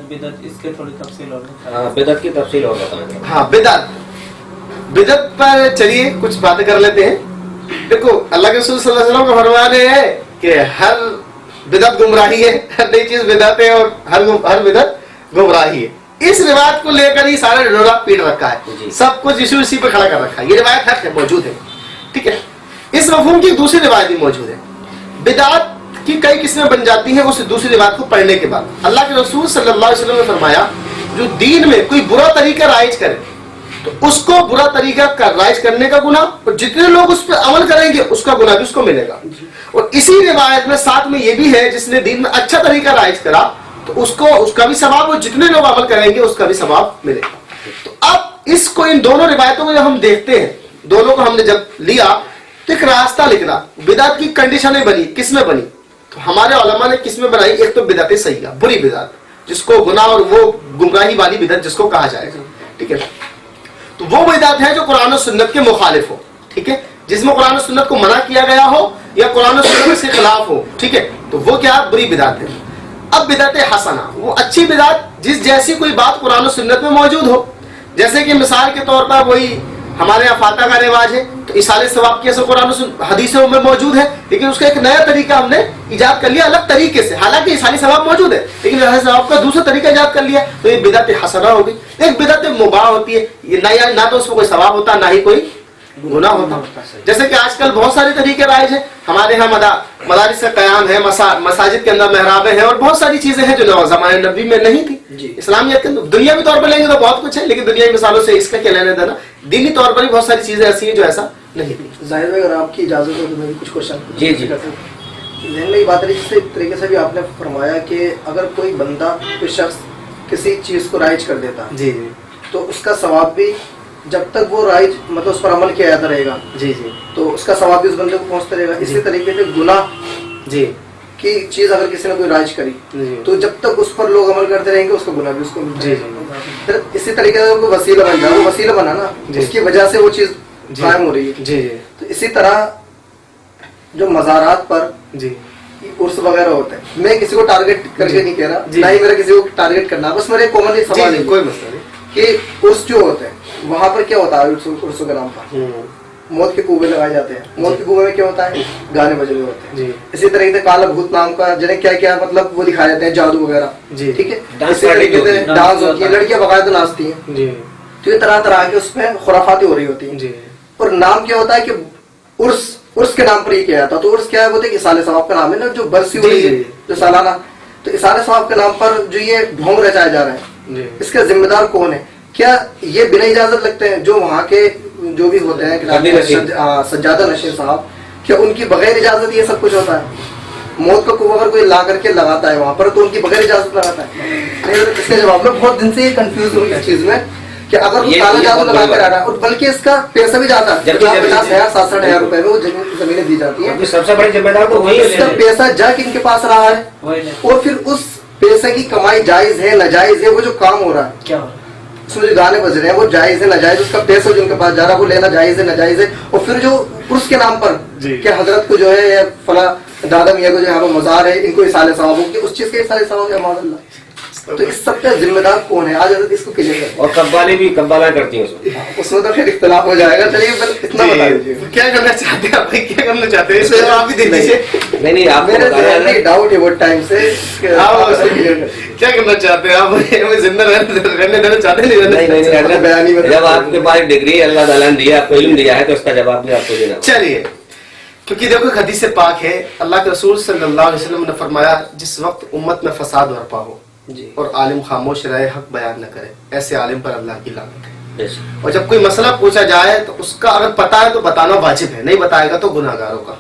بدعت اس کے تھوڑی تفصیل اور بدعت کی تفصیل اور بتائیں. ہاں بدعت پر چلیے کچھ باتیں کر لیتے ہیں. دیکھو اللہ کے رسول صلی اللہ علیہ وسلم کا فرمان ہے کہ ہر بدعت گمراہی ہے, ہر نئی چیز بدعت ہے اور ہر بدعت گمراہی ہے. اس روایت کو لے کر ہی سارا ڈھنڈورا پیٹ رکھا ہے, سب کچھ اسی پہ کھڑا کر رکھا ہے. یہ روایت حق ہے, موجود ہے, ٹھیک ہے. اس مفہوم کی دوسری روایت بھی موجود ہے. بدعت کی کئی قسمیں بن جاتی ہیں اس دوسری روایت کو پڑھنے کے بعد. اللہ کے رسول صلی اللہ علیہ وسلم نے فرمایا جو دین میں کوئی برا طریقہ رائج کرے تو اس کو برا طریقہ رائج کرنے کا گناہ, اور جتنے لوگ اس پہ عمل کریں گے اس کا گناہ بھی اس کو ملے گا. اور اسی روایت میں ساتھ میں یہ بھی ہے جس نے دین میں اچھا طریقہ رائج کرا تو اس کا بھی ثواب, اور جتنے لوگ عمل کریں گے اس کا بھی ثواب ملے گا. تو اب اس کو ان دونوں روایتوں کو جب ہم دیکھتے ہیں, دونوں کو ہم نے جب لیا تو ایک راستہ لکھنا. بدعت کی کنڈیشنیں بنی, کس میں بنی, تو ہمارے علماء نے کس میں بنائی. ایک تو بدعت سیئہ, بری بدعت, جس کو گناہ اور وہ گمراہی والی بدعت جس کو کہا جائے گا, ٹھیک ہے. تو وہ بدعت ہے جو قرآن و سنت کے مخالف ہو, ٹھیک ہے, جس میں قرآن و سنت کو منع کیا گیا ہو یا قرآن و سنت کے خلاف ہو, ٹھیک ہے, تو وہ کیا بری بدعت ہے. اب بدعت حسنہ, وہ اچھی بدعت جس جیسی کوئی بات قرآن و سنت میں موجود ہو. جیسے کہ مثال کے طور پر وہی ہمارے یہاں فاتحہ کا رواج ہے تو ایصال ثواب کی اثر قرآن و حدیثوں میں موجود ہے, لیکن اس کا ایک نیا طریقہ ہم نے ایجاد کر لیا الگ طریقے سے. حالانکہ ایصال ثواب موجود ہے لیکن ایصال ثواب کا دوسرا طریقہ ایجاد کر لیا, تو یہ بدعت حسنہ ہو گئی. ایک بدعت مباح ہوتی ہے, یہ نہ تو اس میں کوئی ثواب ہوتا نہ ہی کوئی گناہ ہوتا. جیسے کہ آج کل بہت سارے طریقے رائج ہیں ہمارے یہاں, مدارس کا قیام ہے, مساجد کے اندر محرابیں ہیں, اور بہت ساری چیزیں ہیں جو زمانے نبی میں نہیں تھی. اسلامیت کے اندر دنیاوی طور پر لیں گے تو بہت کچھ ہے, لیکن دنیاوی مثالوں سے اس کا کیا لینا دینا. دینی طور پر بھی بہت ساری چیزیں ایسی ہیں جو ایسا نہیں تھی. ظاہر بھائی اگر آپ کی اجازت ہو تو میں بھی کچھ کوشچن جی ذہن میں یہ بات رہی, جس طریقے سے بھی آپ نے فرمایا کہ اگر کوئی بندہ کوئی شخص کسی چیز کو رائج کر دیتا جی تو اس کا ثواب بھی جب تک وہ رائج مطلب اس پر عمل کیا جاتا رہے گا, جی تو اس کا ثواب بھی اس بندے کو پہنچتا رہے گا. اسی طریقے سے گناہ جی کی چیز اگر کسی نے کوئی رائج کری تو جب تک اس پر لوگ عمل کرتے رہیں گے اس کا گناہ بھی اس کو ملتا ہے. اسی طریقے سے کوئی وسیلہ بن جائے, وہ وسیلہ بنا نا, اس کی وجہ سے وہ چیز قائم ہو رہی ہے. تو اسی طرح جو مزارات پر عرس وغیرہ ہوتے ہیں, میں کسی کو ٹارگٹ کر کے نہیں کہہ رہا, نہ ہی میرا کسی کو ٹارگٹ کرنا, بس میرے کامن ایک سوال ہے کوئی مسئلہ نہیں کہ عرس جو ہوتے ہیں وہاں پر کیا ہوتا ہے عرسوں کے نام پر موت کے کوبے لگائے جاتے ہیں. موت کے کوبے میں کیا ہوتا ہے, گانے بجنے ہوتے ہیں. اسی طریقے سے کالا بھوت نام کا جنہیں کیا کیا مطلب وہ دکھائے جاتے ہیں, جادو وغیرہ, ٹھیک ہے. اسی طریقے سے ڈانس ہوتی ہے, لڑکیاں باقاعدہ ناچتی ہیں, تو یہ طرح طرح کے اس میں خرافاتیں ہو رہی ہوتی ہیں. اور نام کیا ہوتا ہے کہ عرس کے نام پر یہ کیا جاتا ہے. تو عرس کیا ہے, وہ ایصال ثواب کا نام ہے نا, جو برسی ہو رہی ہے جو سالانہ. تو ایصال ثواب کے نام پر جو یہ ڈھونگ رچائے جا رہے ہیں, اس کا ذمہ دار کون ہے؟ کیا یہ بنا اجازت لگتے ہیں جو وہاں کے جو بھی ہوتے ہیں سجادہ نشین صاحب, کیا ان کی بغیر اجازت یہ سب کچھ ہوتا ہے؟ موت کا کوبہ اگر کوئی لا کر کے لگاتا ہے وہاں پر تو ان کی بغیر اجازت لگاتا ہے. اس کے جواب میں بہت دن سے کنفیوز ہوں اس چیز میں کہ اگر وہ کالا جادو لگا کر آ رہا ہے, اور بلکہ اس کا پیسہ بھی جاتا ہے 50,000 60,000 روپے میں وہ زمینیں دی جاتی ہیں, سب سے بڑی ذمہ دار تو وہی اس کا پیسہ جا کے ان کے پاس رہا ہے, اور پھر اس پیسے کی کمائی جائز ہے ناجائز ہے, وہ جو کام ہو رہا ہے کیا اس میں جو گانے بج رہے ہیں وہ جائز ہے ناجائز, اس کا پیسہ جو ان کے پاس جا رہا ہے وہ لینا جائز ہے ناجائز ہے. اور پھر جو عرس کے نام پر کہ حضرت کو جو ہے فلاں دادا میاں کو جو ہے وہ مزار ہے, ان کو ایصال ثواب ہو, کہ اس چیز کے ایصال ثواب ہے معاذ اللہ. تو اس سب کا ذمہ دار کون ہے؟ آج حضرت اس کو کلیئر کریں. اور قبالیں بھی قبالہ کرتی ہیں اس میں تو پھر اختلاف ہو جائے گا. چلیے اتنا بتا دیجیے کیا کرنا چاہتے ہیں آپ, کیا کرنا چاہتے ہیں اس میں آپ بھی دے دیجیے. نہیں آپ میرے ذہن میں ڈاؤٹ ہے بہت ٹائم سے کیا کرنا چاہتے ہیں آپ, ہمیں زندہ رہنے دینا چاہتے نہیں. جب آپ کے پاس ڈگری اللہ تعالیٰ نے دیا, آپ کو علم دیا ہے, تو اس کا جواب بھی آپ کو دینا. چلیے, کیونکہ دیکھو حدیث پاک ہے, اللہ کے رسول صلی اللہ علیہ وسلم نے فرمایا جس وقت امت میں فساد برپا ہو اور عالم خاموش رہے, حق بیان نہ کرے, ایسے عالم پر اللہ کی لعنت ہے. اور جب کوئی مسئلہ پوچھا جائے تو اس کا اگر پتہ ہے تو بتانا واجب ہے, نہیں بتائے گا تو گناہ گاروں کا,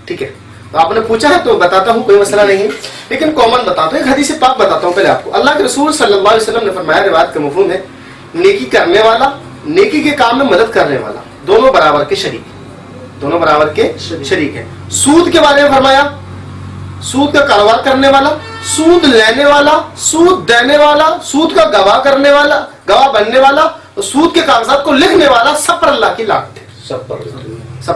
ٹھیک ہے. تو آپ نے پوچھا ہے تو بتاتا ہوں, کوئی مسئلہ نہیں ہے, لیکن کامن بتاتا ہوں, ایک حدیث پاک بتاتا ہوں پہلے آپ کو. اللہ کے رسول صلی اللہ علیہ وسلم نے فرمایا, روایت کا مفہوم ہے نیکی کرنے والا, نیکی کے کام میں مدد کرنے والا, دونوں برابر کے شریک, دونوں برابر کے شریک ہیں. سود کے بارے میں فرمایا, سود کا کاروبار کرنے والا, سود لینے والا, سود دینے والا, سود کا گواہ کرنے والا, گواہ بننے والا, اور سود کے کاغذات کو لکھنے والا, سب پر اللہ کی لعنت ہے. سب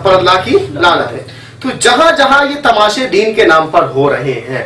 پر اللہ کی لعنت ہے. تو جہاں جہاں یہ تماشے دین کے نام پر ہو رہے ہیں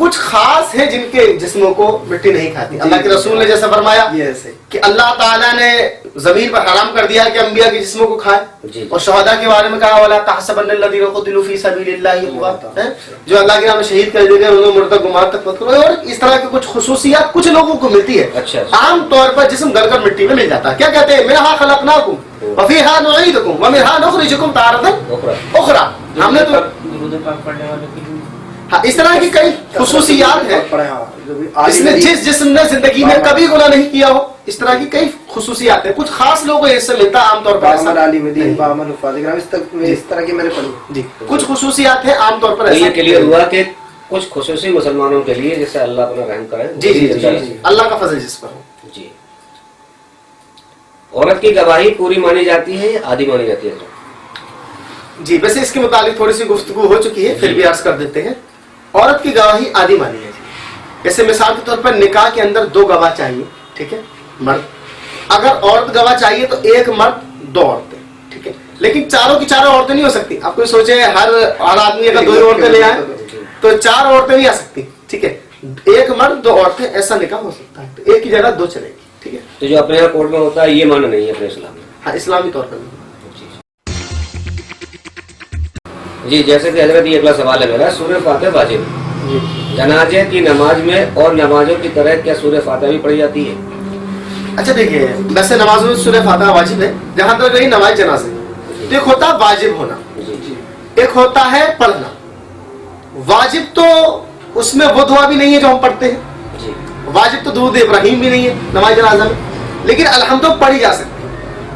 کچھ خاص ہیں جن کے جسموں کو مٹی نہیں کھاتی. اللہ کے رسول نے جیسا فرمایا کہ اللہ تعالیٰ نے زمین پر حرام کر دیا کہ انبیاء کے جسموں کو کھائے, اور شہداء کے بارے میں کہا وَلَا تَحْسَبَنَّ الَّذِينَ قُتِلُوا فِي سَبِيلِ اللَّهِ أَمْوَاتًا, جو اللہ کے نام میں شہید کر دیے گئے انہوں مردہ گمان تک مت کرو. اور اس طرح کی کچھ خصوصیات کچھ لوگوں کو ملتی ہے. عام طور پر جسم گل کر مٹی میں مل جاتا ہے. کیا کہتے ہیں, مِنْهَا خَلَقْنَاكُمْ وَفِيهَا نُعِيدُكُمْ وَمِنْهَا نُخْرِجُكُمْ تَارَةً أُخْرَى. ہم نے تو درود پاک پڑھنے والوں کے لیے ہاں اس طرح کی کئی خصوصیات ہیں. اس نے جس جسم نے زندگی میں کبھی گناہ نہیں کیا ہو, اس طرح کی کئی خصوصیات ہیں. کچھ خاص لوگوں کو اس سے ملتا ہے, عام طور پر اس طرح کی میں نے پڑھی. جی کچھ خصوصیات ہیں عام طور پر یہ کلیئر ہوا کہ کچھ خصوصی مسلمانوں کے لیے جیسے اللہ اپنا رحم کرے. جی جی جی اللہ کا فضل جس پر ہو. جی عورت کی گواہی پوری مانی جاتی ہے یا آدھی مانی جاتی ہے؟ جی ویسے اس کے متعلق تھوڑی سی گفتگو ہو چکی ہے, پھر بھی عرض کر دیتے ہیں. عورت کی گواہی آدھی مانی ہے. جیسے مثال کے طور پر نکاح کے اندر 2 گواہ چاہیے, ٹھیک ہے, مرد. اگر عورت گواہ چاہیے تو 1 مرد 2 عورتیں, ٹھیک ہے. لیکن چاروں کی چاروں عورتیں نہیں ہو سکتی. آپ کوئی سوچے ہر آدمی اگر 2 عورتیں لے آئے تو 4 عورتیں نہیں آ سکتی, ٹھیک ہے. 1 مرد 2 عورتیں, ایسا نکاح ہو سکتا ہے. تو 1 کی جگہ 2 چلے گی, ٹھیک ہے. تو جو اپنے یہاں کورٹ میں ہوتا ہے یہ مانا نہیں ہے اپنے اسلام میں. ہاں اسلامی طور پر. جی جیسے کہ حضرت یہ اگلا سوال ہے میرا, سورہ فاتحہ واجب جنازے کی نماز میں اور نمازوں کی طرح کیا سورہ فاتحہ بھی پڑھی جاتی ہے؟ اچھا دیکھیے, ویسے نمازوں میں سورہ فاتحہ واجب ہے. جہاں تک رہی نماز جنازے, تو ایک ہوتا ہے واجب ہونا, ایک ہوتا ہے پڑھنا. واجب تو اس میں وہ دعا بھی نہیں ہے جو ہم پڑھتے ہیں. واجب تو درود ابراہیم بھی نہیں ہے نماز جنازہ میں, لیکن الحمدللہ پڑھی جا سکتی ہے.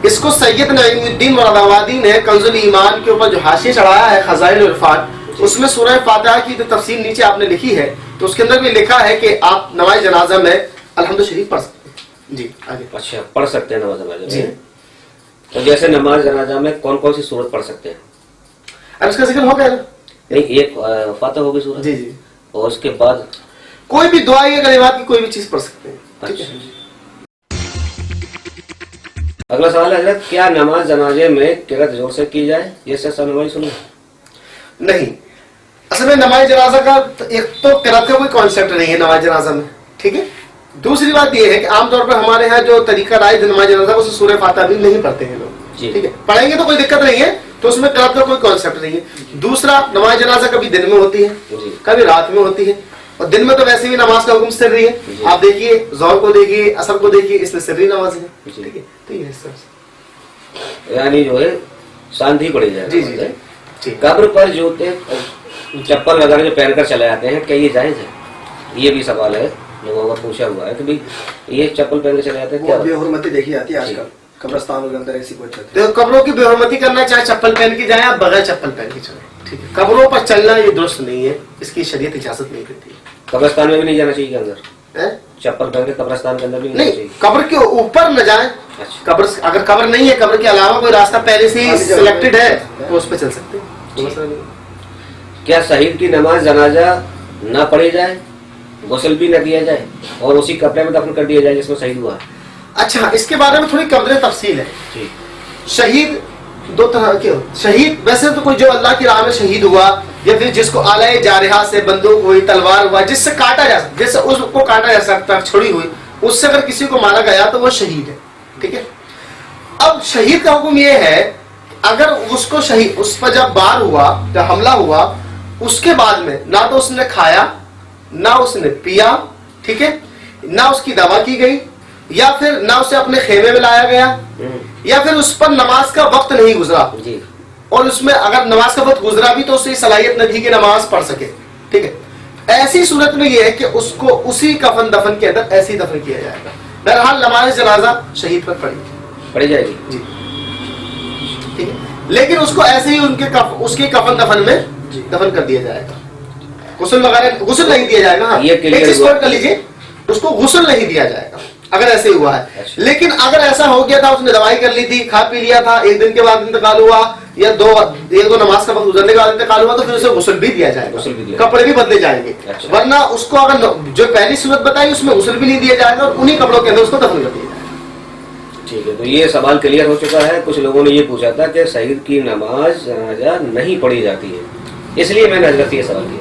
اس کو سید نعیم الدین مراد آبادی نے کنز الایمان کے اوپر جو حاشیہ چڑھایا ہے خزائن العرفان, اس میں سورہ فاتحہ کی جو تفسیر نیچے آپ نے لکھی ہے تو اس کے اندر بھی لکھا ہے کہ آپ نماز جنازہ میں الحمد شریف پڑھ سکتے ہیں. جی آگے. اچھا پڑھ سکتے ہیں نماز جنازہ جی. میں. تو جیسے نماز جنازہ میں کون کون سی سورت پڑھ سکتے ہیں؟ اب اس کا ذکر ہو گیا نا. نہیں, ایک فاتحہ ہوگی سورت, جی جی, اور اس کے بعد کوئی بھی دعا یا کلمات کی کوئی بھی چیز پڑھ سکتے ہیں. ٹھیک ہے. اگلا سوال ہے حضرت, کیا نماز جنازے میں قرات زور سے کی جائے جیسے سب نماز سنو؟ نہیں, اصل میں نماز جنازہ کا ایک تو قرات کا کوئی کانسیپٹ نہیں ہے نماز جنازہ میں, ٹھیک ہے. دوسری بات یہ ہے کہ عام طور پر ہمارے ہاں جو طریقہ رائج نماز جنازہ اس میں سورہ فاتحہ بھی نہیں پڑھتے ہیں لوگ, ٹھیک ہے. پڑھیں گے تو کوئی دقت نہیں ہے, تو اس میں قرات کا کوئی کانسیپٹ نہیں ہے. دوسرا, نماز جنازہ کبھی دن میں ہوتی ہے کبھی رات میں ہوتی ہے, اور دن میں تو ویسے بھی نماز کا حکم سری ہے. آپ دیکھیے ظہر کو دیکھیے, عصر کو دیکھیے, اس میں سری نماز ہے, ٹھیک ہے. تو یہ یعنی جو ہے شانتی پڑی جائے. جی جی جی. قبر پر جوتے چپل وغیرہ جو پہن کر چلے جاتے ہیں, کیا یہ جائز ہے؟ یہ بھی سوال ہے لوگوں کا پوچھا ہوا ہے کہ بھائی یہ چپل پہن کے چلے جاتے ہیں, کیا بے حرمتی دیکھی جاتی ہے آج کل قبرستانوں کے اندر ایسی بہت چلتی ہے. دیکھو قبروں کی بے حرمتی کرنا, چاہے چپل پہن کے جائیں یا بغیر چپل پہن کے چلیں, ٹھیک ہے. قبروں پر چلنا یہ درست نہیں ہے, اس کی شریعت اجازت نہیں دیتی ہے. قبرستان میں بھی نہیں جانا چاہیے کے اندر, چپل پہن کے قبرستان کے اندر بھی نہیں نہیں, قبر کے اوپر نہ جائیں. قبر اگر قبر نہیں ہے, قبر کے علاوہ کوئی راستہ پہلے سے ہی سلیکٹڈ ہے تو اس پہ چل سکتے ہیں. کیا شہید کی نماز جنازہ نہ پڑھی جائے, غسل بھی نہ کیا جائے, اور اسی کپڑے میں دفن کر دیا جائے جس میں شہید ہوا؟ اچھا, اس کے بارے میں تھوڑی قدر تفصیل ہے. شہید 2 طرح کے ہو. شہید ویسے تو کوئی جو اللہ کی راہ میں شہید ہوا, یا پھر جس کو آلائے جارحہ سے بندوق ہوئی, تلوار ہوا, جس سے کاٹا جا سکتا, جس سے اس کو کاٹا جا سکتا, چھڑی ہوئی, اس سے اگر کسی کو مارا گیا تو وہ شہید ہے, ٹھیک ہے. اب شہید کا حکم یہ ہے اگر اس کو شہید, اس پر جب وار ہوا, جب حملہ ہوا, اس کے بعد میں نہ تو اس نے کھایا نہ اس نے پیا, ٹھیک ہے, نہ اس کی دوا کی گئی, یا پھر نہ اسے اپنے خیمے میں لایا گیا, یا پھر اس پر نماز کا وقت نہیں گزرا, اور اس میں اگر نماز کا وقت گزرا بھی تو اس کی صلاحیت نہ تھی کہ نماز پڑھ سکے, ٹھیک ہے. ایسی صورت میں یہ ہے کہ اس کو اسی کفن دفن کے اندر ایسے ہی دفن کیا جائے گا. بہرحال نماز جنازہ شہید پر پڑھی جائے گی, جی, ٹھیک ہے. لیکن اس کو ایسے ہی اس کے کفن دفن میں دفن کر دیا جائے گا. غسل وغیرہ غسل نہیں دیا جائے گا. ایک چیز نوٹ کر لیجیے, اس کو غسل نہیں دیا جائے گا اگر ایسے ہی ہوا ہے. لیکن اگر ایسا ہو گیا تھا, اس نے دوائی کر لی تھی, کھا پی لیا تھا, 1 دن کے بعد انتقال ہوا, یا 2 نماز کا وقت گزرنے کے بعد انتقال ہوا, تو پھر اسے غسل بھی دیا جائے گا, کپڑے بھی بدلے جائیں گے. ورنہ اس کو اگر جو پہلی صورت بتائی اس میں غسل بھی نہیں دیا جائے گا, اور انہی کپڑوں کے اندر اس کو دفن کر دیا جائے گا. ٹھیک ہے. تو یہ سوال کلیئر ہو چکا ہے. کچھ لوگوں نے یہ پوچھا تھا کہ شہید کی نماز جنازہ نہیں پڑھی جاتی ہے, اس لیے میں نے حضرت یہ سوال کیا.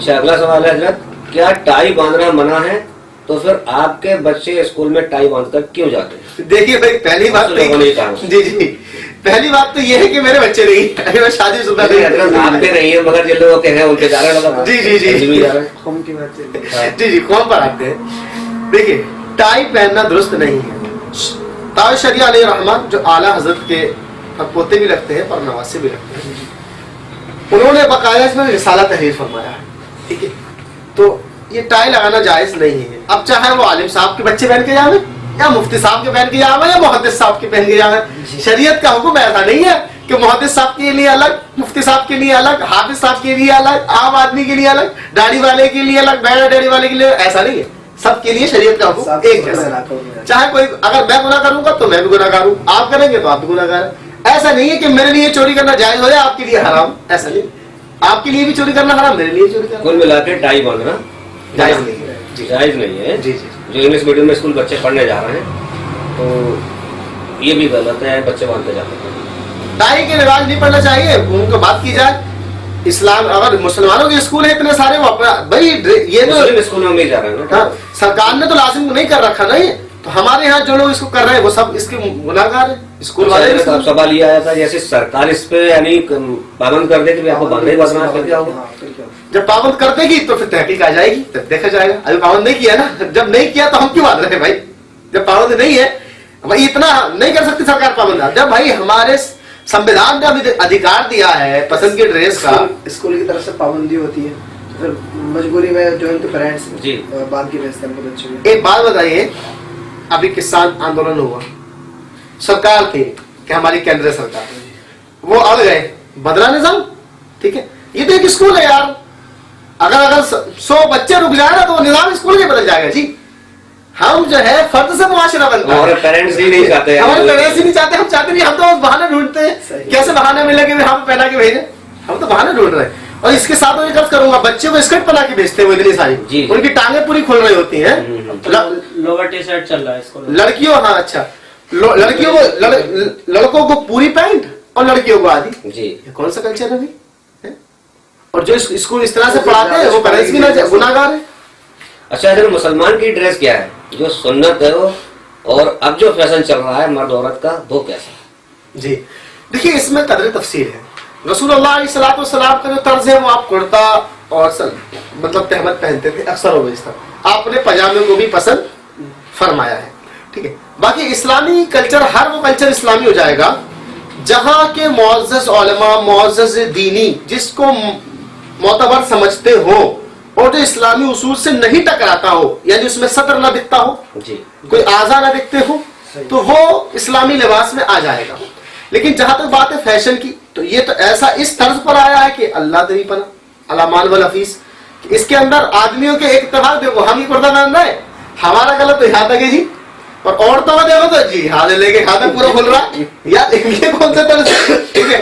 اچھا اگلا سوال ہے حضرت، کیا ٹائی باندھنا منع ہے؟ تو پھر آپ کے بچے اسکول میں ٹائی باندھ کر کیوں جاتے ہیں؟ دیکھیے بھائی پہلی بات جی پہلی بات تو یہ ہے کہ میرے بچے نہیں، میں شادی شدہ نہیں. حضرت آپ کے نہیں ہے مگر جن لوگوں کے ہیں ان کے جا رہے ہیں. جی قوم کی بات جی قوم پر آتے ہیں. دیکھیے ٹائی پہننا درست نہیں ہے. تاج شریعہ علیہ رحمت جو اعلیٰ حضرت کے پوتے بھی رکھتے ہیں اور نواسے بھی رکھتے ہیں، انہوں نے باقاعدہ اس میں رسالہ تحریر فرمایا ہے. ٹھیک ہے، تو یہ ٹائی لگانا جائز نہیں ہے. اب چاہے وہ عالم صاحب کے بچے پہن کے جاوے یا مفتی صاحب کے پہن کے جاوے یا محدث صاحب کے پہن کے جاوے، شریعت کا حکم ایسا نہیں ہے کہ محدث صاحب کے لیے الگ، مفتی صاحب کے لیے الگ، حافظ صاحب کے لیے الگ، عام آدمی کے لیے الگ، داڑھی والے کے لیے الگ، بغیر داڑھی والے کے لیے، ایسا نہیں ہے. سب کے لیے شریعت کا حکم ایک جیسا. چاہے کوئی، اگر میں گناہ کروں گا تو میں بھی گناہ گار ہوں، آپ کریں گے تو آپ بھی گناہ گار ہیں. ایسا نہیں ہے کہ میرے لیے چوری کرنا جائز ہو جائے آپ کے لیے حرام، ایسا نہیں. آپ کے لیے بھی چوری کرنا حرام، میرے لیے چوری کرنا کل ملا کے ٹائی باندھنا جائز نہیں ہے. جائز نہیں ہے. جی جی جو انگلش میڈیم میں اسکول بچے پڑھنے جا رہے ہیں تو یہ بھی غلط ہے، بچے باندھتے جاتے ہیں. ٹائی کے رواج نہیں پڑھنا چاہیے، ان کو بات کی جائے. اسلام اگر مسلمانوں کے اسکول ہیں اتنے سارے، وہ اپنا بھائی یہ تو اسکول میں جا رہے ہیں، سرکار نے تو لازم نہیں کر رکھا نا یہ. تو ہمارے یہاں جو لوگ اس کو کر رہے ہیں وہ سب اس کے گناہ گار ہیں. اسکول والے سوال یہ آیا تھا جیسے سرکار اس پہ یعنی پابند کر دے کہ آپ کو باندھنا ہی باندھنا ہے، پھر کیا ہوگا؟ جب پابند کر دے گی تو پھر تحقیق آ جائے گی، تب دیکھا جائے گا. ابھی پابند نہیں کیا نا، جب نہیں کیا تو ہم کیوں باندھ رہے ہیں بھائی؟ جب پابند نہیں ہے بھائی، اتنا نہیں کر سکتی سرکار پابند. جب بھائی ہمارے سمویدھان نے ابھی ادھیکار دیا ہے پسند کی ڈریس کا، اسکول کی طرف سے پابندی ہوتی ہے، پھر مجبوری میں جو ان کے پیرنٹس باندھ کے بھیجتے ہیں اپنے بچوں کو. ایک بات بتائیے، ابھی کسان آندولن ہوا سرکار کے کہ ہماری کیندر سرکار، وہ اڑ گئے، بدلا نظام. ٹھیک ہے، یہ تو ایک اسکول ہے یار. اگر 100 بچے رک جائے نا تو وہ نظام اسکول کے بدل جائے گا. جی ہم جو ہے فرد سے معاشرہ بنتا ہے. ہمارے پیرنٹس ہی نہیں چاہتے، ہمارے پیرنٹس ہی نہیں چاہتے، ہم چاہتے نہیں. ہم تو بہانے ڈھونڈتے ہیں، کیسے بہانے ملے کہ ہم پہنا کے بھیجیں. ہم تو بہانے ڈھونڈ رہے ہیں. اور اس کے ساتھ میں یہ کروں گا، بچوں کو اسکرٹ پہنا کے بھیجتے ہیں وہ اتنی ساری، ان کی ٹانگیں پوری کھل رہی ہوتی ہیں. لوور ٹی شرٹ چل رہا ہے اس کو. لڑکیوں، ہاں اچھا، لڑکیوں کو، لڑکوں کو پوری پینٹ اور لڑکیوں کو آدھی. جی یہ کون سا کلچر ہے بھائی؟ اور جو اسکول اس طرح سے پڑھاتے ہیں وہ پیرنٹس بھی گناہ گار ہیں. اچھا حضرت، مسلمان کی ڈریس کیا ہے جو سنت ہے وہ، اور اب جو فیشن چل رہا ہے مرد عورت کا وہ کیسا؟ جی دیکھیے، اس میں قدر تفصیل ہے. رسول اللہ علیہ الصلوۃ والسلام کا جو طرز ہے وہ آپ کرتا اور مطلب تہمت پہنتے تھے اکثر و بیشتر. آپ نے پاجامے کو بھی پسند فرمایا ہے. ٹھیک ہے، باقی اسلامی کلچر، ہر وہ کلچر اسلامی ہو جائے گا جہاں کے معزز علماء، معزز دینی جس کو معتبر سمجھتے ہو اور جو اسلامی اصول سے نہیں ٹکراتا ہو، یعنی اس میں سطر نہ دکھتا ہو، کوئی اعضاء نہ دکھتے ہو، تو وہ اسلامی لباس میں آ جائے گا. لیکن جہاں تک بات ہے فیشن کی، تو یہ تو ایسا اس طرز پر آیا ہے کہ اللہ تری پناہ علامان والحفیظ. اس کے اندر آدمیوں کے ایک اتفاق دیکھو، ہم ہی پردہ پہننا ہے، ہمارا غلط تو یہاں تک ہے جی. اور عورتوں میں دیکھو تو جی ہاتھ لے کے ہاتھ پورا کھل رہا یار، یہ کون سا طرز ہے؟ ٹھیک ہے.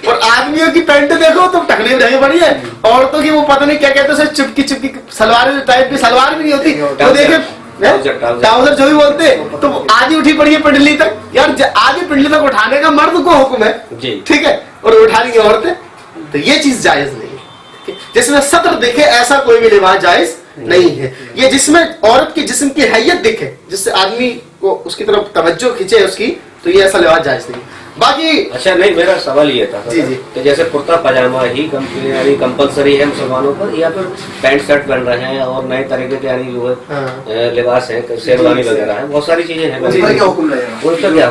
اور آدمیوں کی پینٹ دیکھو تو ٹکنے میں رہی پڑی ہے، عورتوں کی وہ پتہ نہیں کیا کہتے ہیں، چپکی چپکی سلوار ٹائپ کی سلوار بھی نہیں ہوتی، وہ دیکھے ٹراؤزر جو بھی بولتے ہیں، تو آدھی اٹھی پڑی ہے پنڈلی تک. یار آدھی پنڈلی تک اٹھانے کا مرد کو حکم ہے، ٹھیک ہے، اور اٹھا لیں گے عورتیں، تو یہ چیز جائز نہیں ہے. جس میں سطر دیکھے ایسا کوئی بھی لباس جائز نہیں ہے. یہ جس میں عورت کی جسم کی حیت دکھے، جس سے آدمی کو اس کی طرف توجہ کھینچے اس کی، تو یہ ایسا لباس جائز نہیں. باقی اچھا نہیں، میرا سوال یہ تھا جی جی کہ جیسے کرتا پاجامہ ہی یعنی کمپلسری ہے مسلمانوں پر، یا پھر پینٹ شرٹ پہن رہے ہیں اور نئے طریقے کے یعنی جو ہے لباس ہے، شیروانی وغیرہ ہے، بہت ساری چیزیں ہیں، ان کا کیا حکم ہے؟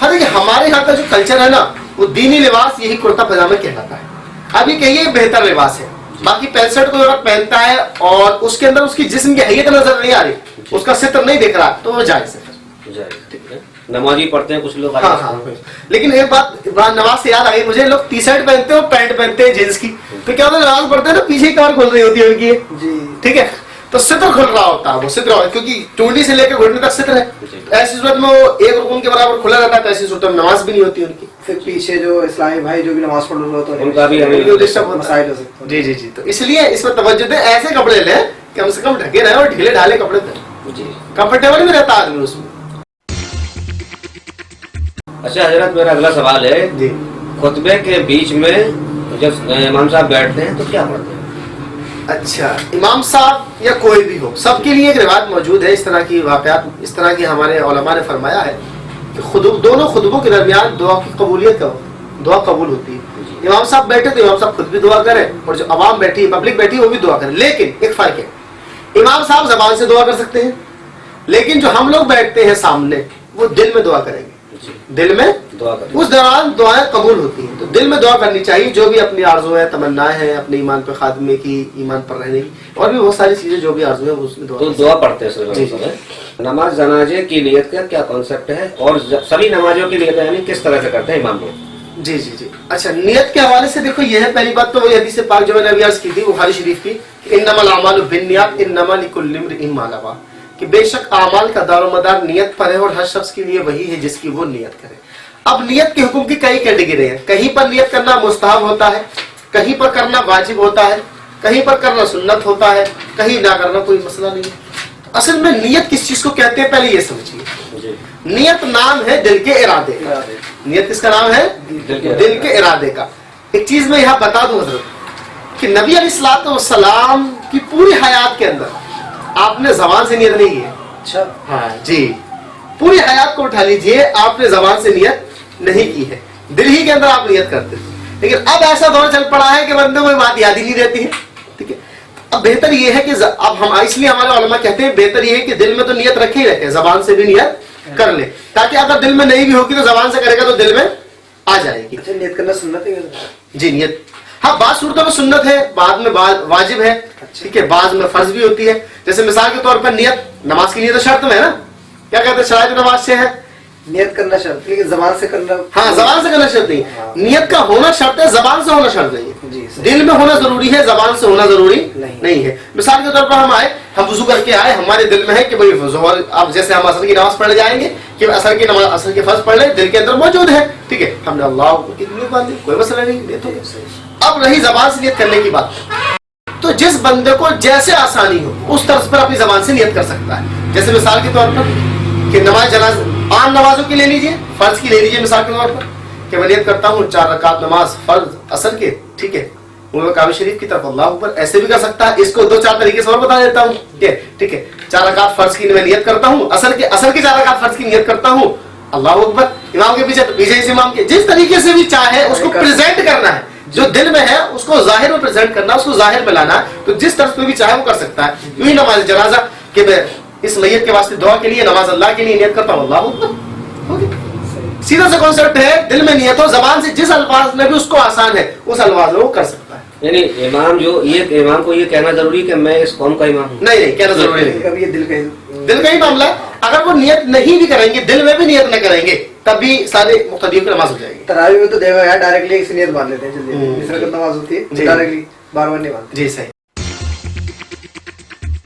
ہاں دیکھیے، ہمارے یہاں کا جو کلچر ہے نا، وہ دینی لباس یہی کرتا پاجامہ کہلاتا ہے. ابھی کہیے بہتر لباس ہے. باقی پینٹ شرٹ کو عورت پہنتا ہے اور اس کے اندر اس کی جسم کی حیت نظر نہیں آ رہی، اس کا ستر نہیں دکھ رہا، تو وہ جائز ہے. نمازی پڑھتے ہیں کچھ لوگ. ہاں، لیکن ایک بات نماز سے یاد آ گئی مجھے، لوگ ٹی شرٹ پہنتے ہیں اور پینٹ پہنتے ہیں جینس کی، تو کیا ہوتا ہے نماز پڑھتے ہیں نا پیچھے کمر کھل رہی ہوتی ہے ان کی. ٹھیک ہے، تو ستر کھل رہا ہوتا ہے، وہ ستر ہوتا ہے کیونکہ چونڈی سے لے کے گھٹنے تک ستر ہے. ایسی صورت میں وہ ایک رکن کے برابر کھلا رہتا ہے، تو ایسی صورت میں نماز بھی نہیں ہوتی ان کی. پھر پیچھے جو اسلامی بھائی جو بھی نماز پڑھ رہے ہوتے ہیں ان کا بھی مسائل ہو سکتے ہیں. جی. تو اس لیے اس میں توجہ دیں، ایسے کپڑے لیں کم سے کم ڈھکے رہے اور ڈھیلے ڈھالے کپڑے دیں، کمفرٹیبل بھی رہتا آدمی اس میں. اچھا حضرت، میرا اگلا سوال ہے، خطبے کے بیچ میں جب امام صاحب بیٹھتے ہیں تو کیا پڑھتے ہیں؟ اچھا امام صاحب یا کوئی بھی ہو، سب کے لیے ایک روایت موجود ہے، اس طرح کی واقعات اس طرح کی ہمارے علماء نے فرمایا ہے کہ دونوں خطبوں کے درمیان دعا کی قبولیت کا دعا قبول ہوتی ہے. امام صاحب بیٹھے تو امام صاحب خود بھی دعا کریں اور جو عوام بیٹھی پبلک بیٹھی وہ بھی دعا کریں، لیکن ایک فرق ہے، امام صاحب زبان سے دعا کر سکتے ہیں، لیکن جو ہم لوگ بیٹھتے ہیں سامنے وہ دل میں دعا کریں گے، دل میں دعا کریں. اس دوران دعائیں قبول ہوتی ہیں. تو دل میں دعا کرنی چاہیے، جو بھی اپنی آرزو ہے، تمنائیں ہیں، اپنے ایمان پہ خاتمے کی، ایمان پر رہنے کی، اور بھی بہت ساری چیزیں جو بھی آرزو ہے اس میں تو دعا پڑھتے ہیں سر. نماز جنازے کی نیت کا کیا کانسیپٹ ہے اور سبھی نمازوں کی نیت یعنی کس طرح سے کرتے ہیں امام لوگ؟ جی جی جی اچھا، نیت کے حوالے سے دیکھو یہ ہے، پہلی بات تو وہی حدیث پاک جو میں نے ابھی عرض کی تھی بخاری شریف کی، انما الاعمال بالنیات انما لکل امرئ ما نوی، کہ بے شک اعمال کا دار و مدار نیت پر ہے اور ہر شخص کے لیے وہی ہے جس کی وہ نیت کرے. اب نیت کے حکم کی کئی کیٹیگری ہیں، کہیں پر نیت کرنا مستحب ہوتا ہے، کہیں پر کرنا واجب ہوتا ہے، کہیں پر کرنا سنت ہوتا ہے، کہیں نہ کرنا کوئی مسئلہ نہیں ہے. اصل میں نیت کس چیز کو کہتے ہیں پہلے یہ سمجھیے. نیت نام ہے دل کے ارادے کا. نیت کس کا نام ہے؟ دل کے ارادے کا. ایک چیز میں یہاں بتا دوں حضرت کہ نبی علیہ الصلوۃ والسلام کی پوری حیات کے اندر آپ نے زبان سے نیت نہیں کی ہے. اچھا ہاں جی، پوری حیات کو اٹھا لیجئے، آپ نے زبان سے نیت نہیں کی ہے، دل ہی کے اندر آپ نیت کرتے تھے. لیکن اب ایسا دور چل پڑا ہے کہ بندے کو بات یاد ہی نہیں رہتی ہے. ٹھیک ہے، اب بہتر یہ ہے کہ اب ہم اس لیے ہمارے علماء کہتے ہیں بہتر یہ ہے کہ دل میں تو نیت رکھے ہی رکھے، زبان سے بھی نیت کر لے، تاکہ اگر دل میں نہیں بھی ہوگی تو زبان سے کرے گا تو دل میں آ جائے گی. اچھا، نیت کرنا سنت ہے؟ جی نیت ہاں بعض صورتوں میں سنت ہے، بعد میں واجب ہے. ٹھیک ہے، بعض میں فرض بھی ہوتی ہے. جیسے مثال کے طور پر نیت نماز کے لیے تو شرط میں ہے نا، کیا کہتے ہیں شرائط نماز سے ہے نیت کرنا شرط، لیکن زبان سے کرنا، ہاں زبان سے کرنا شرط نہیں. نیت کا ہونا شرط ہے، زبان سے ہونا شرط نہیں ہے. جی دل میں ہونا ضروری ہے، زبان سے ہونا ضروری نہیں ہے. مثال کے طور پر ہم آئے، ہم وضو کر کے آئے، ہمارے دل میں ہے کہ بھائی ظہر، اب جیسے ہم عصر کی نماز پڑھنے جائیں گے کہ عصر کی نماز، عصر کے فرض پڑھ لیں، دل کے اندر موجود ہے. ٹھیک ہے، ہم نے اللہ کی نیت باندھی، کوئی مسئلہ نہیں، نیت ہو گئی. اب رہی زبان سے نیت کرنے کی بات، تو جس بندے کو جیسے آسانی ہو اس طرز پر اپنی زبان سے نیت کر سکتا ہے. جیسے مثال کے طور پر کہ نماز جنازہ عام نمازوں کی لے لیجئے، فرض کی لے لیجئے مثال کے طور پر کہ میں نیت کرتا ہوں 4 رکعت نماز فرض عصر کے، ٹھیک ہے، وہ کعبہ شریف کی طرف اللہ اوپر، ایسے بھی کر سکتا ہے. اس کو 2-4 طریقے سے اور بتا دیتا ہوں. ٹھیک ہے، 4 رکعت فرض کی میں نیت کرتا ہوں، عصر کے 4 رکعت فرض کی نیت کرتا ہوں، اللہ اکبر، امام کے پیچھے اس امام کے، جس طریقے سے بھی چاہے اس کو پریزنٹ کرنا ہے، جو دل میں ہے اس کو ظاہر میں پریزنٹ کرنا، اس کو ظاہر میں لانا، تو جس طرح پہ بھی چاہے وہ کر سکتا ہے. یوں ہی نماز جنازہ کہ میں اس میت کے واسطے دعا کے لیے، نماز اللہ کے لیے نیت کرتا ہوں، اللہ اکبر. سیدھا سا کانسیپٹ ہے، دل میں نیت ہو، زبان سے جس الفاظ میں بھی اس کو آسان ہے اس الفاظ میں وہ کر سکتا ہے. یعنی امام کو یہ کہنا ضروری کہ میں اس قوم کا امام ہوں؟ نہیں کہنا ضروری نہیں. کبھی یہ دل کا ہی معاملہ ہے. اگر وہ نیت نہیں بھی کریں گے، دل میں بھی نیت نہ کریں گے، تب بھی سارے مقتدیوں کی نماز ہو جائے گی. تراویح میں تو دیکھو یار ڈائریکٹلی اس نیت باندھ لیتے ہیں، جلدی اس طرح کی نماز ہوتی ہے ڈائریکٹلی بار بار نہیں باندھتے. جی صحیح.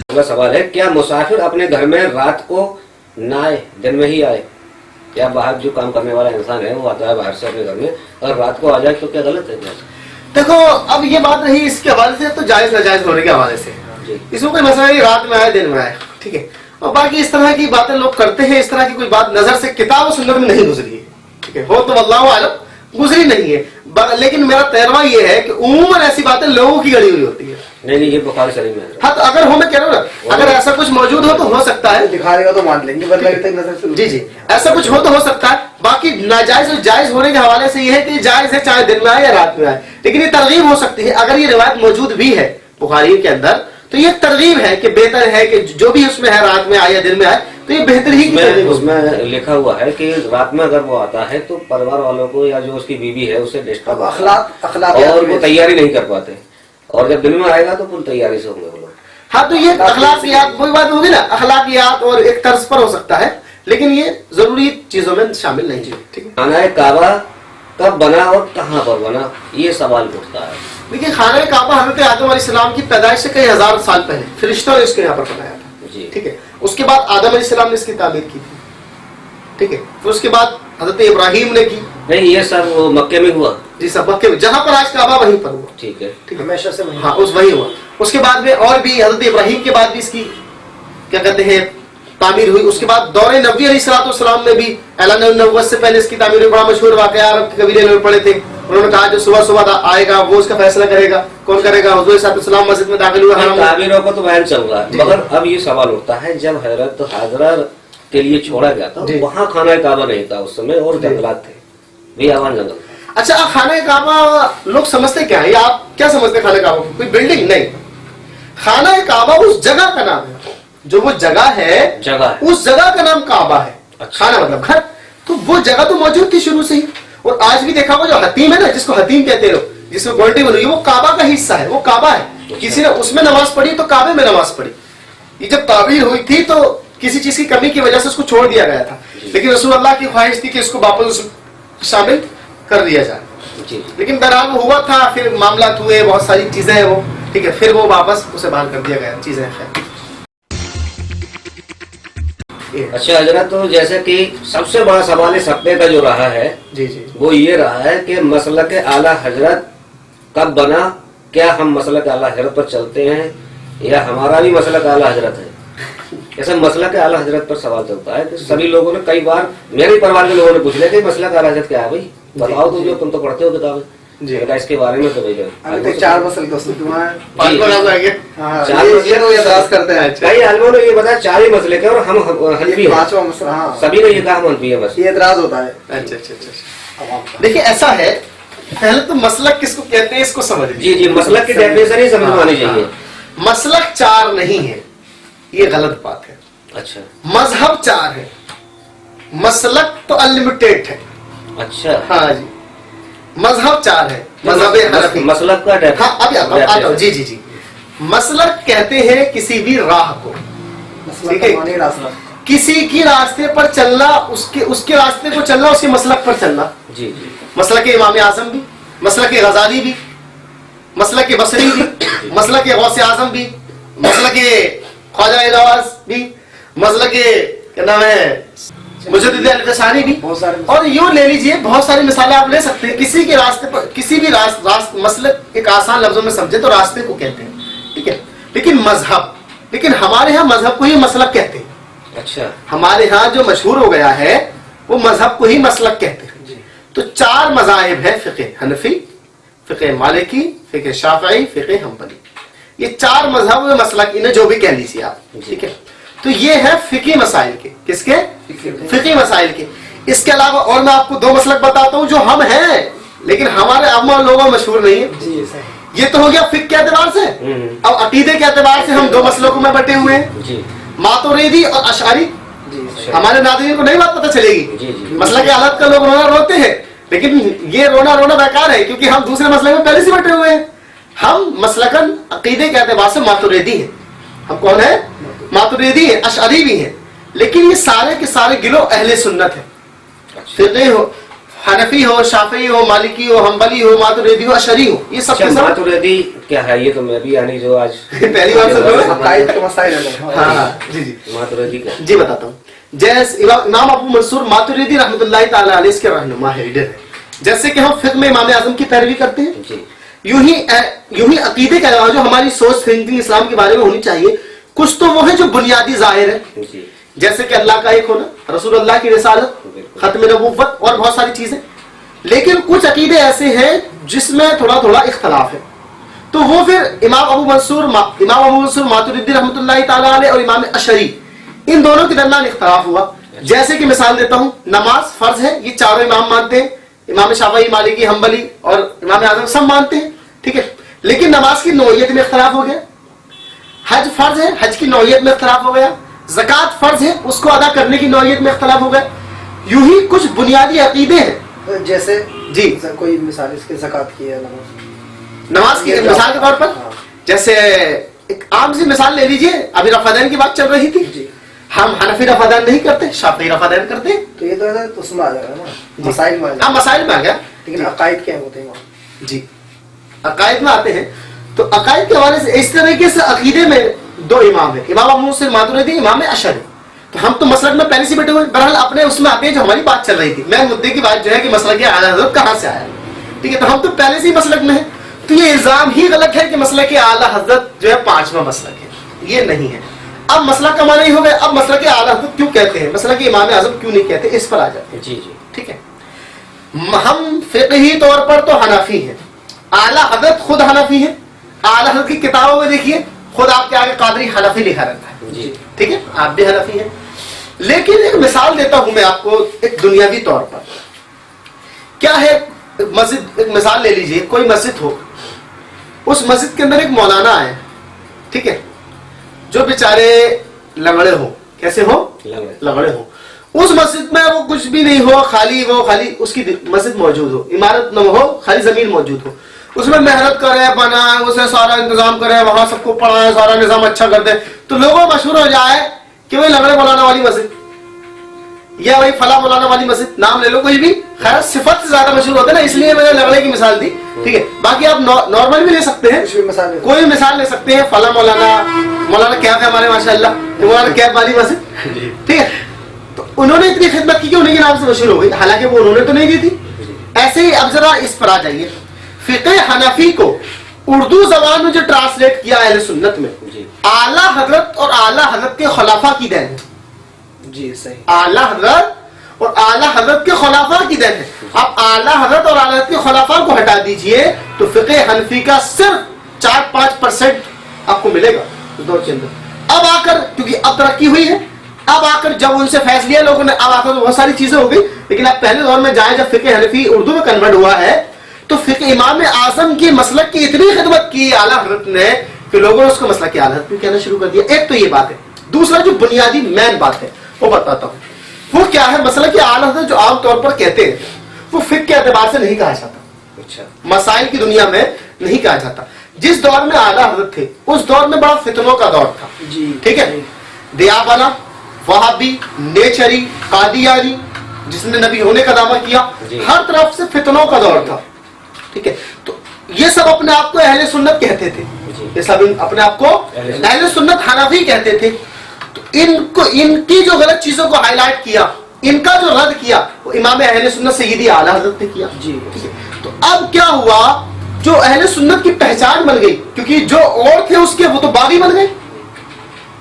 اگلا سوال ہے، کیا مسافر اپنے گھر میں رات کو نہ آئے، دن میں ہی آئے؟ یا باہر جو کام کرنے والا انسان ہے وہ آتا ہے باہر سے اپنے گھر میں، اگر رات کو آ جائے تو کیا غلط ہے؟ دیکھو اب یہ بات رہی اس کے حوالے سے تو جائز ناجائز ہونے کے حوالے سے، اس میں کوئی مسئلہ نہیں، رات میں آئے دن میں آئے، ٹھیک ہے. اور باقی اس طرح کی باتیں لوگ کرتے ہیں، اس طرح کی کوئی بات نظر سے کتاب و سنت میں نہیں گزری ہے، ٹھیک ہے، ہو تو اللہ عالم گزری نہیں ہے. لیکن میرا تجربہ یہ ہے کہ عموماً ایسی باتیں لوگوں کی گڑی ہوئی ہوتی ہے. نہیں یہ بخاری شریف میں ہے. ہاں تو اگر ہو، میں کہہ رہا ہوں نا، اگر ایسا کچھ موجود ہو تو ہو سکتا ہے، دکھانے کا تو مان لیں گے، ورنہ ابھی تک نظر سے جی ایسا کچھ ہو تو ہو سکتا ہے. باقی ناجائز اور جائز ہونے کے حوالے سے یہ ہے کہ جائز ہے چاہے دن میں آئے یا رات میں آئے، لیکن یہ ترغیب ہو سکتی ہے. اگر یہ روایت موجود بھی ہے بخاری کے اندر تو یہ ترغیب ہے کہ بہتر ہے کہ جو بھی اس میں ہے رات میں آئے یا دن میں آئے تو یہ بہتر ہی اس میں لکھا ہوا ہے کہ رات میں اگر وہ آتا ہے تو پریوار والوں کو یا جو اس کی بیوی ہے اسے ڈسٹرب، اخلاق اور وہ تیاری نہیں کر پاتے، اور جب دن میں آئے گا تو پوری تیاری سے ہوں گے وہ لوگ. ہاں تو یہ اخلاقیات وہی بات ہوگی نا، اخلاقیات اور ایک طرز پر ہو سکتا ہے، لیکن یہ ضروری چیزوں میں شامل نہیں ہے. ٹھیک ہے، خانہ کعبہ کب بنا اور کہاں پر بنا، یہ سوال اٹھتا ہے. دیکھیے خانہ کعبہ حضرت آدم علیہ السلام کی پیدائش سے کئی ہزار سال پہلے فرشتوں نے اس کو یہاں پر بنایا تھا. جی ٹھیک ہے، اس کے بعد آدم علیہ السلام نے اس کی تعمیر کی تھی. ٹھیک ہے، پھر اس کے بعد حضرت ابراہیم نے کی. نہیں یہ سب وہ مکے میں ہوا. جی سب مکے میں، جہاں پر آج کعبہ وہیں پر ہوا. ٹھیک ہے، ہمیشہ سے ہاں وہی ہوا. اس کے بعد میں اور بھی حضرت ابراہیم کے بعد بھی اس کی کیا کہتے ہیں تعمیر ہوئی. اس کے بعد دور نبی علیہ الصلوۃ والسلام میں بھی اعلان النبوت سے پہلے اس کی تعمیر ہوئی. بڑا مشہور واقعہ عرب کے قبیلے میں پڑے تھے، انہوں نے کہا جو صبح صبح آئے گا وہ اس کا فیصلہ کرے گا. کون کرے گا؟ حضور صلی اللہ علیہ وسلم مسجد میں داخل ہوئے. تعبیروں کا تو بیان چل رہا ہے مگر اب یہ سوال اٹھتا ہے جب حضرت حاضرہ کے لیے چھوڑا گیا تھا وہاں خانہ کعبہ نہیں تھا اس سمے اور جنگلات تھے, بھی آوان جنگل تھا. اچھا خانہ کعبہ لوگ سمجھتے کیا ہے, یا آپ کیا سمجھتے ہیں خانہ کعبہ؟ کوئی بلڈنگ نہیں, خانہ کعبہ اس جگہ کا نام ہے, جو وہ جگہ ہے اس جگہ کا نام کعبہ ہے. خانہ مطلب گھر, تو وہ جگہ تو موجود تھی شروع سے ہی. اور آج بھی دیکھا ہوا جو حتیم ہے نا, جس کو حتیم کہتے ہو, جس میں گولٹی بنی وہ کعبہ کا حصہ ہے, وہ کعبہ ہے. کسی نے اس میں نماز پڑھی تو کعبے میں نماز پڑھی. یہ جب تعبیر ہوئی تھی تو کسی چیز کی کمی کی وجہ سے اس کو چھوڑ دیا گیا تھا, لیکن رسول اللہ کی خواہش تھی کہ اس کو واپس شامل کر دیا جائے. لیکن بہرحال وہ ہوا تھا, پھر معاملات ہوئے, بہت ساری چیزیں ہیں وہ, ٹھیک ہے, پھر وہ واپس اسے باہر کر دیا گیا چیزیں. خیر اچھا حضرت, تو جیسے کہ سب سے بڑا سوال اس ہفتے کا جو رہا ہے جی جی وہ یہ رہا ہے کہ مسلک اعلیٰ حضرت کب بنا, کیا ہم مسلک اعلیٰ حضرت پر چلتے ہیں یا ہمارا بھی مسلک اعلیٰ حضرت ہے. ایسا مسلک اعلیٰ حضرت پر سوال چلتا ہے کہ سبھی لوگوں نے کئی بار, میرے پریوار کے لوگوں نے پوچھ لیا کہ مسلک اعلیٰ حضرت کیا ہے بھائی بتاؤ, تم جو تم تو پڑھتے ہو کتابیں جی, اس کے بارے میں تو بھائی 4 مسئلے کرتے ہیں. کئی عالموں نے یہ بتایا 4 ہی مسئلے کے, اور ہم حنفی ہیں, 5واں مسئلہ سبھی نے یہ کہا ہم حنفی ہیں, بس یہ اعتراض ہوتا ہے. اچھا اچھا اچھا, دیکھیے ایسا ہے, پہلے تو مسلک کس کو کہتے ہیں اس کو سمجھ لیجیے. جی جی, مسلک کی ڈیفینیشن ہی سمجھ میں آنی چاہیے. مسلک 4 نہیں ہے, یہ غلط بات ہے. اچھا, مذہب 4 ہے, مسلک تو انلمیٹیڈ ہے. اچھا ہاں جی, مذہب 4 ہے. مذہب حنفی, مسلک کا ہاں ابھی آتا ہوں. جی جی جی, مسلک کہتے ہیں کسی بھی راہ کو, ٹھیک ہے, کسی کی راستے پر چلنا, اس کے راستے کو چلنا, اس کے مسلک پر چلنا. جی جی, مسلک امام اعظم بھی, مسلک غزالی بھی, مسلک بصری بھی, مسلک غوث اعظم بھی, مسلک خواجہ نواز بھی, مسلک کیا نام ہے مجدد الفسانی بھی, اور یوں لے لیجئے بہت ساری مثالیں آپ لے سکتے ہیں. کسی کے راستے پر, کسی بھی مسلک ایک آسان لفظوں میں سمجھے تو راستے کو کہتے ہیں, ٹھیک ہے. لیکن مذہب, لیکن ہمارے ہاں مذہب کو ہی مسلک کہتے ہیں. اچھا, ہمارے ہاں جو مشہور ہو گیا ہے وہ مذہب کو ہی مسلک کہتے ہیں. تو 4 مذاہب ہیں, فقہ حنفی, فقہ مالکی, فقہ شافعی, فقہ حنبلی. یہ 4 مذہب و مسلک, انہیں جو بھی کہہ لیجیے آپ, ٹھیک ہے. تو یہ ہے فقہی مسائل کے, کس کے؟ فقہی مسائل کے. اس کے علاوہ اور میں آپ کو 2 مسلک بتاتا ہوں جو ہم ہیں لیکن ہمارے عام لوگوں مشہور نہیں ہے. یہ تو ہو گیا فقہ کے اعتبار سے. اب عقیدے کے اعتبار سے ہم 2 مسلکوں میں بٹے ہوئے ہیں, ماتوریدی اور اشعری. ہمارے ناظرین کو نہیں بات پتہ چلے گی, مسلک کی حالت کا لوگ رونا روتے ہیں, لیکن یہ رونا بیکار ہے کیونکہ ہم دوسرے مسئلے میں پہلے سے بٹے ہوئے ہیں. ہم مسلکن عقیدے کے اعتبار سے ماتوریدی ہیں. ہم کون ہیں؟ ماتوریدی ہیں, اشعری بھی ہیں, لیکن یہ سارے کے سارے گلو اہل سنت ہیں. فقہ ہو, حنفی ہو, شافعی ہو, مالکی ہو, حنبلی ہو, ماتوریدی ہو, اشعری ہو, یہ سب کے سب. ماتوریدی کیا ہے یہ تو میں بھی یعنی جو آج پہلی بار سن عقائد کے مسائل ہیں. ہاں جی جی ماتوریدی کا جی بتاتا ہوں. جیسے امام ابو منصور ماتوریدی رحمۃ اللہ تعالی علیہ اس کے رہنما ہے, لیڈر ہے. جیسے کہ ہم فقہ میں امام اعظم کی پیروی کرتے ہیں, یوں ہی عقیدے کا جو ہماری سوچ تھنکنگ اسلام کے بارے میں ہونی چاہیے, کچھ تو وہ ہے جو بنیادی ظاہر ہے, جیسے کہ اللہ کا ایک ہونا, رسول اللہ کی رسالت, ختم نبوت اور بہت ساری چیزیں. لیکن کچھ عقیدے ایسے ہیں جس میں تھوڑا اختلاف ہے. تو وہ پھر امام ابو منصور ماتوریدی رحمۃ اللہ تعالی علیہ اور امام اشعری, ان دونوں کے درمیان اختلاف ہوا. جیسے کہ مثال دیتا ہوں, نماز فرض ہے, یہ چاروں امام مانتے ہیں, امام شافعی, مالکی, حنبلی اور امام اعظم سب مانتے ہیں, ٹھیک ہے. لیکن نماز کی نوعیت میں اختلاف ہو گیا. حج فرض ہے, حج کی نوعیت میں اختلاف ہو گیا. زکوٰۃ فرض ہے, اس کو ادا کرنے کی نوعیت میں اختلاف ہو گیا. یوں ہی کچھ بنیادی عقیدے ہیں. جیسے جی کوئی مثال اس کے زکوٰۃ کی ہے, نماز کی مثال کے طور پر, جیسے ایک عام سی مثال لے لیجئے, ابھی رفع دین کی بات چل رہی تھی. ہم حنفی رفع دین نہیں کرتے, شافعی رفع دین کرتے. تو یہ تو اس میں آ جائے گا نا, مسائل میں. ہاں مسائل میں آ گیا, لیکن عقائد کیا ہوتے ہیں؟ جی عقائد میں آتے ہیں. تو عقائد کے حوالے سے اس طریقے سے عقیدے میں 2 امام ہیں, امام ابو منصور ماتوریدی, امام اشعری. تو ہم تو مسلک میں پہلے سے بیٹھے ہوئے. بہرحال اپنے اس میں آتے ہیں جو ہماری بات چل رہی تھی. میں مدعے کی بات جو ہے کہ مسلک اعلیٰ حضرت کہاں سے آیا, ٹھیک ہے. تو ہم تو پہلے سے ہی مسلک میں ہیں. تو یہ الزام ہی غلط ہے کہ مسلک اعلیٰ حضرت جو ہے 5واں مسلک ہے, یہ نہیں ہے. اب مسلک کا معنی ہو گیا, اب مسلک اعلیٰ حضرت کیوں کہتے ہیں, مسلک امام اعظم کیوں نہیں کہتے, اس پر آ جاتے ہیں. جی جی ٹھیک ہے. ہم فقہی طور پر تو حنفی ہیں, اعلیٰ حضرت خود حنفی ہیں, اعلیٰ حضرت کی کتابوں میں دیکھیے خود آپ کے آگے قادری حنفی لکھا رہتا ہے, جی ٹھیک ہے, آپ بھی حنفی ہیں. لیکن ایک مثال دیتا ہوں میں آپ کو ایک دنیاوی طور پر. کیا ہے مسجد, ایک مثال لے لیجئے, کوئی مسجد ہو, اس مسجد کے اندر ایک مولانا ہے, ٹھیک ہے, جو بیچارے لنگڑے ہو, کیسے ہو, لنگڑے ہو. اس مسجد میں وہ کچھ بھی نہیں ہو, خالی وہ خالی اس کی مسجد موجود ہو, عمارت نہ ہو, خالی زمین موجود ہو, اس میں محنت کرے, بنائے, اسے سارا انتظام کرے, وہاں سب کو پڑھائے, سارا نظام اچھا کر دے, تو لوگوں مشہور ہو جائے کہ وہی لنگڑے مولانا والی مسجد یا وہی فلاں مولانا والی مسجد, نام لے لو کوئی بھی, خیر صفت سے زیادہ مشہور ہوتے ہیں نا, اس لیے میں نے لنگڑے کی مثال دی, ٹھیک ہے. باقی آپ نارمل بھی لے سکتے ہیں, کوئی مثال لے سکتے ہیں, فلاں مولانا, مولانا کیف ہے ہمارے ماشاء اللہ, مولانا کیف والی مسجد, ٹھیک ہے. تو انہوں نے اتنی خدمت کی کہ انہیں کے نام سے مشہور ہو گئی, حالانکہ وہ انہوں نے تو نہیں کی تھی. ایسے ہی اب ذرا اس پر آ جائیے, فقہ حنفی کو اردو زبان میں جو ٹرانسلیٹ کیا اہل سنت میں, اعلیٰ حضرت اور اعلیٰ حضرت کے خلافہ کی دین ہے. جی صحیح. اعلیٰ حضرت اور اعلیٰ حضرت کے خلافہ کی دین ہے. اب اعلیٰ حضرت اور اعلیٰ حضرت کے خلافہ کو ہٹا دیجئے تو فقہ حنفی کا صرف 4-5% آپ کو ملے گا اس دور کے اندر. اب آ کر, کیونکہ اب ترقی ہوئی ہے, اب آ کر جب ان سے فیصلہ لیا لوگوں نے, اب آ کر بہت ساری چیزیں ہو گئی, لیکن اب پہلے دور میں جائیں جب فقہ حنفی اردو میں کنورٹ ہوا ہے تو فقہ امام اعظم کی مسلک کی اتنی خدمت کی اعلیٰ حضرت نے کہ لوگوں نے اس کو مسلک کی اعلیٰ حضرت میں کہنا شروع کر دیا. ایک تو یہ بات ہے. دوسرا جو بنیادی مین بات ہے وہ بتاتا ہوں, وہ کیا ہے. مسلک کی اعلیٰ حضرت جو عام طور پر کہتے ہیں وہ فقہ کے اعتبار سے نہیں کہا جاتا, اچھا, مسائل کی دنیا میں نہیں کہا جاتا. جس دور میں اعلیٰ حضرت تھے اس دور میں بڑا فتنوں کا دور تھا, جی ٹھیک ہے. دیابانا, وہابی, نیچری, قادیانی, جس نے نبی ہونے کا دعویٰ کیا, ہر طرف سے فتنوں کا دور تھا, ٹھیک ہے. تو یہ سب اپنے آپ کو اہل سنت کہتے تھے, یہ سب اپنے آپ کو اہل سنت حنفی کہتے تھے. تو ان کی جو غلط چیزوں کو ہائی لائٹ کیا, ان کا جو رد کیا, وہ امام اہل سنت سیدی اعلیٰ حضرت نے کیا. جی تو اب کیا ہوا, جو اہل سنت کی پہچان بن گئی, کیونکہ جو اور تھے اس کے وہ تو باغی بن گئے,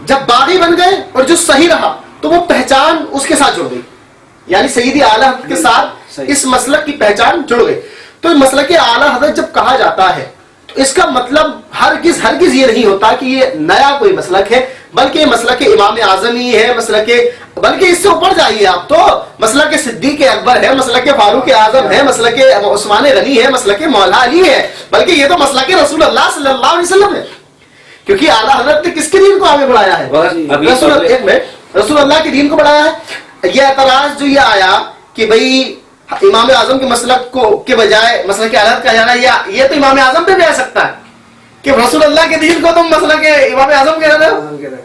جب باغی بن گئے اور جو صحیح رہا تو وہ پہچان اس کے ساتھ جڑ گئی, یعنی سیدی اعلیٰ حضرت کے ساتھ اس مسلک کی پہچان جڑ گئی. تو مسلک اعلیٰ حضرت جب کہا جاتا ہے تو اس کا مطلب ہرگز یہ نہیں ہوتا کہ یہ نیا کوئی مسلک ہے, بلکہ یہ مسلک امام اعظم ہی ہے, بلکہ اس سے اوپر جائیے آپ تو مسلک صدیق اکبر ہے, مسلک فاروق اعظم ہے, مسلک عثمان غنی ہے, مسلک مولا علی ہے, بلکہ یہ تو مسلک رسول اللہ صلی اللہ علیہ وسلم ہے. کیونکہ اعلیٰ حضرت نے کس کے دین کو آگے بڑھایا ہے, رسول اللہ کے دین کو بڑھایا ہے. یہ اعتراض جو یہ آیا کہ بھئی امام اعظم کے مسلک کو کے بجائے مسلک اعلیٰ حضرت کا جانا, یہ تو امام اعظم پہ بھی آ سکتا ہے کہ رسول اللہ کے دین کو تم مسلک امام اعظم کہہ رہے ہو,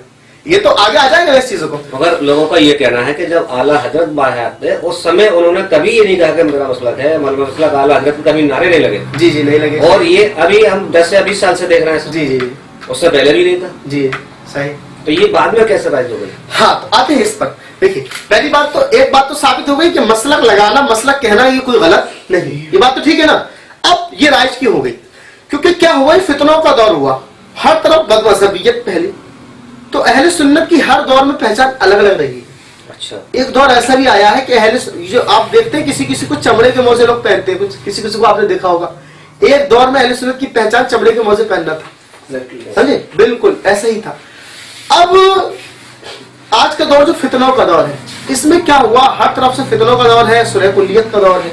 یہ تو آگے آ جائے گا اس چیزوں کو. مگر لوگوں کا یہ کہنا ہے کہ جب اعلیٰ حضرت باحیات تھے اس سمے انہوں نے کبھی یہ نہیں کہا کہ میرا مسلک ہے, مسلک اعلیٰ حضرت کبھی نعرے نہیں لگے. جی نہیں لگے. اور یہ ابھی ہم 10 سے 20 سال سے دیکھ رہے ہیں. جی اس سے پہلے بھی نہیں تھا. جی صحیح. تو یہ بعد میں کیسے رائج ہو گئی؟ ہاں تو آتے ہیں اس پر. دیکھیے پہلی بات تو ایک بات تو ثابت ہو گئی کہ مسلک لگانا, مسلک کہنا یہ کوئی غلط نہیں, یہ بات تو ٹھیک ہے نا. اب یہ رائج کیوں ہو گئی؟ کیونکہ کیا ہوا, فتنوں کا دور ہوا, ہر طرف بد مذہبیت پھیلی, تو اہل سنت کی ہر دور میں پہچان الگ الگ رہی. اچھا, ایک دور ایسا بھی آیا ہے کہ جو آپ دیکھتے ہیں کسی کو چمڑے کے موزے لوگ پہنتے ہیں, کسی کو آپ نے دیکھا ہوگا. ایک دور میں اہل سنت کی پہچان چمڑے کے موزے پہننا تھا, سمجھے, بالکل ایسا ہی تھا. اب آج کا دور جو فتنوں کا دور ہے, اس میں کیا ہوا, ہر طرف سے فتنوں کا دور ہے, سرح کلیت کا دور ہے,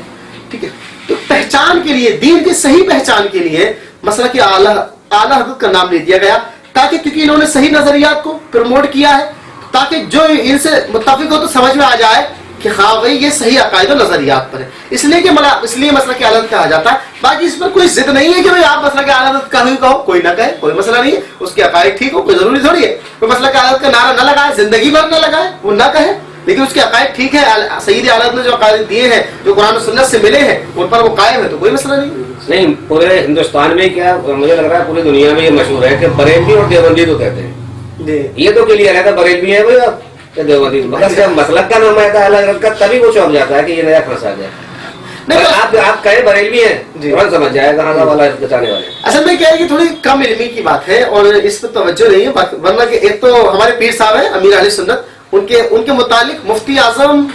ٹھیک ہے. تو پہچان کے لیے, دین کی صحیح پہچان کے لیے مسلک اعلیٰ حضرت کا نام لے دیا گیا, تاکہ کیونکہ انہوں نے صحیح نظریات کو پروموٹ کیا ہے, تاکہ جو ان سے متفق ہو تو سمجھ میں آ جائے کہ ہاں بھائی یہ صحیح عقائد و نظریات پر ہے, اس لیے مسلک اعلیٰ حضرت کہا جاتا ہے. باقی اس پر کوئی ضد نہیں ہے کہ بھائی آپ مسلک اعلیٰ حضرت کا ہی کہو, کوئی نہ کہے, کوئی مسئلہ نہیں ہے. اس کے عقائد ٹھیک ہو, کوئی ضروری تھوڑی ہے کوئی مسلک اعلیٰ حضرت کا نعرہ نہ لگائے, زندگی بھر نہ لگائے, وہ نہ کہے, لیکن اس کے عقائد ٹھیک ہے. سید اعلیٰ حضرت نے جو عقائد دیے ہیں, جو قرآن و سنت سے ملے ہیں, ان پر وہ قائم ہے, تو کوئی مسئلہ نہیں. پورے ہندوستان میں کیا, مجھے لگ رہا ہے پوری دنیا میں یہ مشہور ہے کہ بریلوی اور دیوبندی تو کہتے ہیں. یہ تو کلیئر ہے کہ بریلوی ہے دیوبندی, مگر جب مسلک کا نام آتا ہے اعلیٰ حضرت کا تبھی وہ چونک جاتا ہے کہ یہ نیا فرس آ جائے. آپ کہیں بریلوی ہیں اور سمجھ جائے گا ہاں والا بچانے والے. اصل میں کیا ہے کہ تھوڑی کم علمی کی بات ہے اور اس پہ توجہ نہیں ہے, ورنہ کہ ایک تو ہمارے پیر صاحب ہیں امیر اہل سنت, ان کے متعلق مفتی اعظم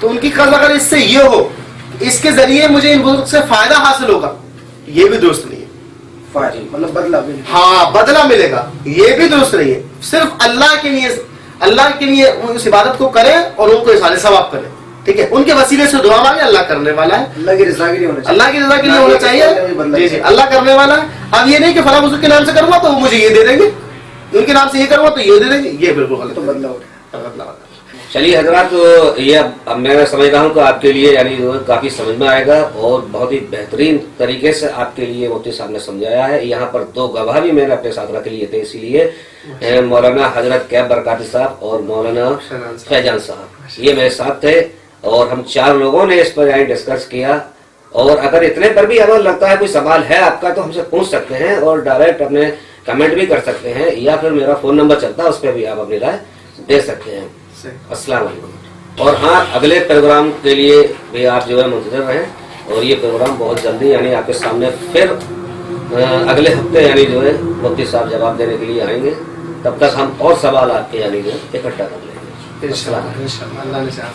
تو ان کی قصد اگر اس سے یہ ہو اس کے ذریعے مجھے ان بزرگ سے فائدہ حاصل ہوگا، یہ بھی درست نہیں ہے. فائدہ مطلب بدلہ بھی نہیں. ہاں بدلہ ملے گا، یہ بھی درست نہیں ہے. صرف اللہ کے لیے اس عبادت کو کرے اور ان کو احسان ثواب کرے. ٹھیک ہے، ان کے وسیلے سے دعا مانگے، اللہ کرنے والا ہے. اللہ کی رضا کے لیے ہونا چاہیے. اللہ کی رضا کے لیے ہونا چاہیے. جی جی اللہ کرنے والا ہے. اب یہ نہیں کہ فلاں بزرگ کے نام سے کروں گا تو وہ مجھے یہ دے دیں گے، ان کے نام سے یہ کروں گا تو یہ دے دیں گے، یہ بالکل غلط تو ہے. بدلہ ہو گیا. بدلہ ہوتا ہے. چلیے حضرات، یہ اب میں سمجھ رہا ہوں کہ آپ کے لیے یعنی کافی سمجھ میں آئے گا اور بہت ہی بہترین طریقے سے آپ کے لیے مفتی صاحب نے سمجھایا ہے. یہاں پر 2 گواہ بھی میں نے اپنے ساتھ رکھ لیے تھے، اسی لیے مولانا حضرت کیب برکاتی صاحب اور مولانا فیضان صاحب یہ میرے ساتھ تھے، اور ہم 4 لوگوں نے اس پر یعنی ڈسکس کیا. اور اگر اتنے پر بھی اگر لگتا ہے کوئی سوال ہے آپ کا تو ہم سے پوچھ سکتے ہیں اور ڈائریکٹ اپنے کمنٹ بھی کر سکتے ہیں، یا پھر میرا فون نمبر چلتا ہے اس پہ بھی آپ اپنی رائے دے سکتے ہیں. السلام علیکم. اور ہاں اگلے پروگرام کے لیے بھی آپ جو ہے منتظر رہیں، اور یہ پروگرام بہت جلدی یعنی آپ کے سامنے پھر اگلے ہفتے یعنی جو ہے مفتی صاحب جواب دینے کے لیے آئیں گے. تب تک ہم اور سوال آپ کے یعنی جو اکٹھا کر لیں گے. انشاءاللہ اللہ نے چاہا.